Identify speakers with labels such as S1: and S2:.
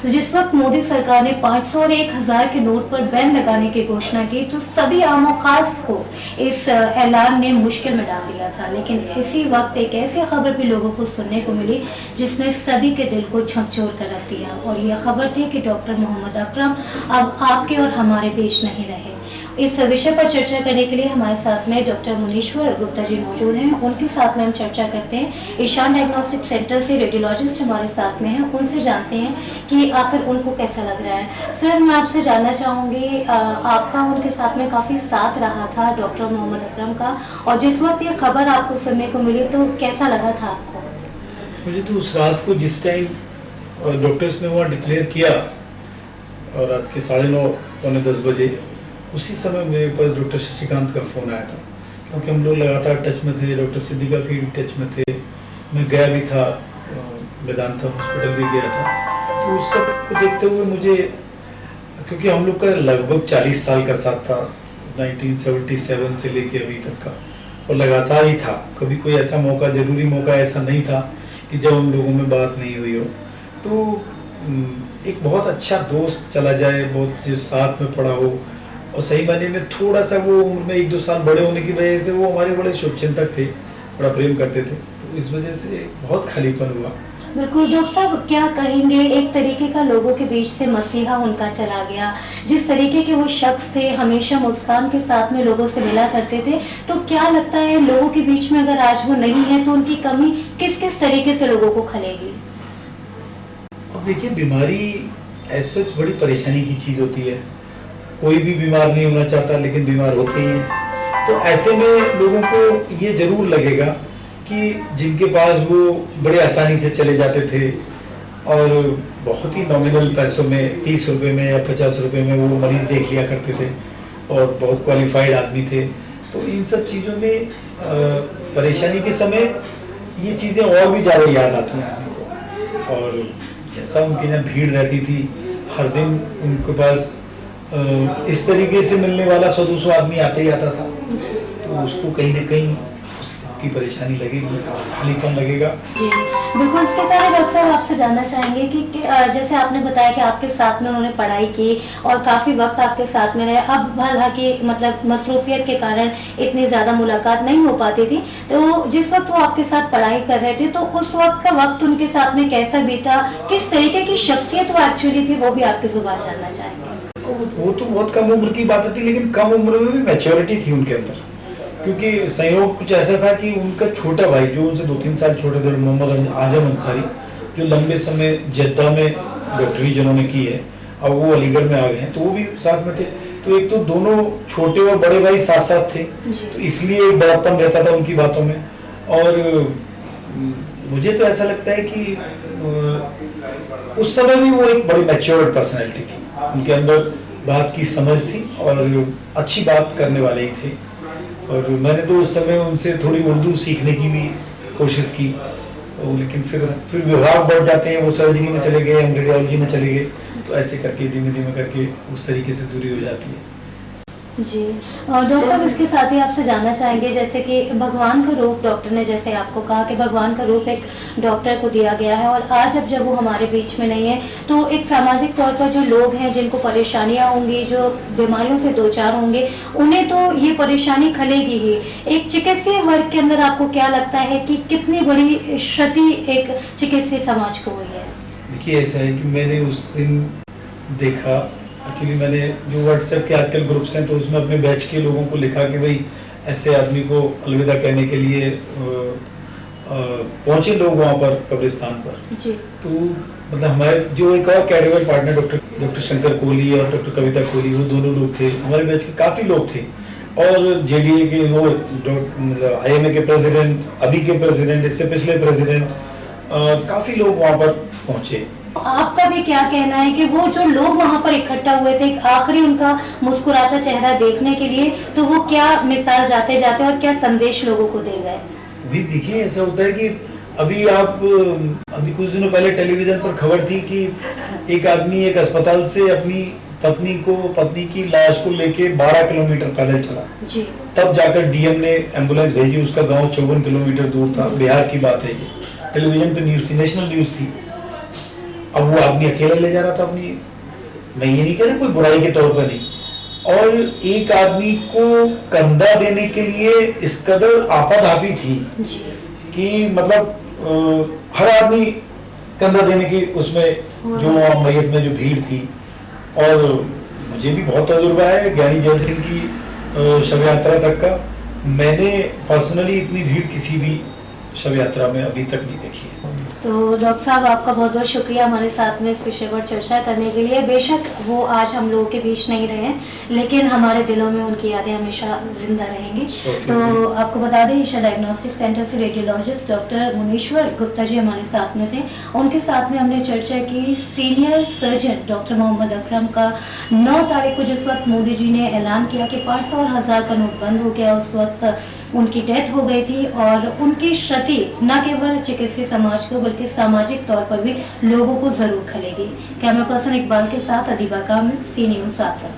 S1: तो जिस वक्त मोदी सरकार ने 500 और 1000 के नोट पर बैन लगाने की घोषणा की तो सभी आम और खास को इस ऐलान ने मुश्किल में डाल दिया था। लेकिन इसी वक्त एक ऐसी खबर भी लोगों को सुनने को मिली जिसने सभी के दिल को झकझोर कर रख दिया, और यह खबर थी कि डॉक्टर मोहम्मद अकरम अब आपके और हमारे बीच नहीं रहे। इस विषय पर चर्चा करने के लिए हमारे साथ में डॉक्टर मुनीश्वर गुप्ता जी मौजूद हैं। उनके साथ में हम चर्चा करते हैं। ईशान डायग्नोस्टिक सेंटर से रेडियोलॉजिस्ट हमारे साथ में हैं, उनसे जानते हैं कि आखिर उनको कैसा लग रहा है। सर, मैं आपसे जानना चाहूँगी, आपका उनके साथ में काफ़ी साथ रहा था डॉक्टर मोहम्मद अकरम का, और जिस वक्त ये खबर आपको सुनने को मिली तो कैसा लगा था आपको?
S2: मुझे तो उस रात को जिस टाइम डॉक्टर्स ने वहाँ डिक्लेयर किया और रात के 9:30 पौने 10 बजे, उसी समय मेरे पास डॉक्टर शशिकांत का फ़ोन आया था, क्योंकि हम लोग लगातार टच में थे। डॉक्टर सिद्दीका के भी टच में थे, मैं गया भी था, वेदांता हॉस्पिटल भी गया था। तो उस सब को देखते हुए मुझे, क्योंकि हम लोग का लगभग 40 साल का साथ था, 1977 से लेके अभी तक का, और लगातार ही था। कभी कोई ऐसा मौका, ज़रूरी मौका ऐसा नहीं था कि जब हम लोगों में बात नहीं हुई हो। तो एक बहुत अच्छा दोस्त चला जाए, बहुत जो साथ में पड़ा हो, और सही मायने में थोड़ा सा वो उम्र में 1-2 साल बड़े होने की वजह से वो हमारे बड़े शुभचिंतक थे, बड़ा प्रेम करते थे, तो इस वजह से बहुत खालीपन हुआ।
S1: बिल्कुल डॉक्टर साहब, क्या कहेंगे, एक तरीके का लोगों के बीच से मसीहा उनका चला गया। जिस तरीके के वो शख्स थे, हमेशा मुस्कान के साथ में लोगों से मिला करते थे, तो क्या लगता है लोगों के बीच में अगर आज वो नहीं है तो उनकी कमी किस किस तरीके से लोगों को खलेगी?
S2: अब देखिए, बीमारी ऐसे बड़ी परेशानी की चीज़ होती है। कोई भी बीमार नहीं होना चाहता, लेकिन बीमार होते ही हैं। तो ऐसे में लोगों को ये ज़रूर लगेगा कि जिनके पास वो बड़े आसानी से चले जाते थे और बहुत ही नॉमिनल पैसों में, 30 रुपये में या 50 रुपये में वो मरीज़ देख लिया करते थे, और बहुत क्वालिफाइड आदमी थे, तो इन सब चीज़ों में परेशानी के समय ये चीज़ें और भी ज़्यादा याद आती हैं आदमी को। और जैसा उनके यहाँ भीड़ रहती थी, हर दिन उनके पास इस तरीके से मिलने वाला 100-200 आदमी आते ही आता था, तो उसको कहीं ना कहीं उसकी परेशानी लगेगी, खालीपन लगेगा।
S1: जी बिल्कुल। इसके साथ डॉक्टर साहब आपसे जानना चाहेंगे कि जैसे आपने बताया कि आपके साथ में उन्होंने पढ़ाई की और काफ़ी वक्त आपके साथ में रहे। अब हालांकि मतलब मसरूफियत के कारण इतनी ज़्यादा मुलाकात नहीं हो पाती थी, तो जिस वक्त वो आपके साथ पढ़ाई कर रहे थे तो उस वक्त का वक्त उनके साथ में कैसा बीता, किस तरीके की शख्सियत वो एक्चुअली थी, वो भी आपकी जुबान जानना चाहेंगे।
S2: वो तो बहुत कम उम्र की बात थी, लेकिन कम उम्र में भी मैच्योरिटी थी उनके अंदर, क्योंकि संयोग कुछ ऐसा था कि उनका छोटा भाई जो उनसे 2-3 साल छोटे थे, मोहम्मद आजम अंसारी, जो लंबे समय जेद्दा में डॉक्टरी जिन्होंने की है, अब वो अलीगढ़ में आ गए हैं, तो वो भी साथ में थे। तो एक तो दोनों छोटे और बड़े भाई साथ साथ थे, तो इसलिए एक बड़ापन रहता था उनकी बातों में। और मुझे तो ऐसा लगता है कि उस समय भी वो एक बड़ी मैच्योर्ड पर्सनैलिटी थी, उनके अंदर बात की समझ थी और अच्छी बात करने वाले ही थे। और मैंने तो उस समय उनसे थोड़ी उर्दू सीखने की भी कोशिश की, लेकिन फिर विभाग बढ़ जाते हैं, वो सर्जरी में चले गए, हम रेडियोलॉजी में चले गए, तो ऐसे करके धीमे धीमे करके उस तरीके से दूरी हो जाती है।
S1: जी डॉक्टर साहब, इसके साथ ही आपसे जानना चाहेंगे, जैसे कि भगवान का रूप डॉक्टर ने जैसे आपको कहा कि भगवान का रूप एक डॉक्टर को दिया गया है, और आज अब जब वो हमारे बीच में नहीं है तो एक सामाजिक तौर पर जो लोग हैं जिनको परेशानियां होंगी, जो बीमारियों से दो चार होंगे, उन्हें तो ये परेशानी खलेगी ही। एक चिकित्सीय वर्ग के अंदर आपको क्या लगता है कि कितनी बड़ी क्षति एक चिकित्सीय समाज को हुई है?
S2: देखिए, ऐसा है कि मैंने उस दिन देखा, एक्चुअली मैंने जो व्हाट्सएप के आजकल ग्रुप्स हैं तो उसमें अपने बैच के लोगों को लिखा कि भाई ऐसे आदमी को अलविदा कहने के लिए पहुंचे लोग वहाँ पर कब्रिस्तान पर जी। तो मतलब हमारे जो एक और cadaver partner doctor Shankar Kohli और डॉक्टर कविता कोहली, वो दोनों लोग थे, हमारे बैच के काफ़ी लोग थे, और जेडीए के वो मतलब IMA के प्रेसिडेंट, अभी के प्रेसिडेंट, इससे पिछले प्रेसिडेंट, काफ़ी लोग वहाँ पर पहुँचे।
S1: आपका भी क्या कहना है कि वो जो लोग वहाँ पर इकट्ठा हुए थे, आखिरी उनका मुस्कुराता चेहरा देखने के लिए, तो वो क्या मिसाल जाते जाते और क्या संदेश लोगों को दे गए?
S2: वही देखिए, ऐसा होता है कि अभी कुछ दिनों पहले टेलीविजन पर खबर थी कि एक आदमी एक अस्पताल से अपनी पत्नी की लाश को लेके 12 किलोमीटर पैदल चला जी। तब जाकर डीएम ने एम्बुलेंस भेजी, उसका गांव 54 किलोमीटर दूर था, बिहार की बात है ये, टेलीविजन पे न्यूज़ थी, नेशनल न्यूज़ थी। अब वो आदमी अकेला ले जा रहा था अपनी, मैं ये नहीं कह रहा कोई बुराई के तौर पर नहीं, और एक आदमी को कंधा देने के लिए इस कदर आपाधापी थी
S1: जी।
S2: कि मतलब हर आदमी कंधा देने की उसमें जो मैयत में जो भीड़ थी। और मुझे भी बहुत तजुर्बा है ज्ञानी जैल सिंह की शव यात्रा तक का, मैंने पर्सनली इतनी भीड़ किसी भी शव यात्रा में अभी तक नहीं देखी है।
S1: तो डॉक्टर साहब आपका बहुत बहुत शुक्रिया हमारे साथ में इस विषय पर चर्चा करने के लिए। बेशक वो आज हम लोगों के बीच नहीं रहे, लेकिन हमारे दिलों में उनकी यादें हमेशा जिंदा रहेंगी। तो आपको बता दें ईशा डायग्नोस्टिक सेंटर से रेडियोलॉजिस्ट डॉक्टर मुनीश्वर गुप्ता जी हमारे साथ में थे। उनके साथ में हमने चर्चा की senior surgeon doctor Mohammad Akram का 9 तारीख को जिस वक्त मोदी जी ने ऐलान किया कि 500 और 1000 का नोट बंद हो गया, उस वक्त उनकी डेथ हो गई थी। और उनकी क्षति न केवल चिकित्सीय समाज को बल्कि सामाजिक तौर पर भी लोगों को जरूर खलेगी। कैमरा पर्सन इकबाल के साथ अदीबा कामिल, सी न्यूज़ आगरा।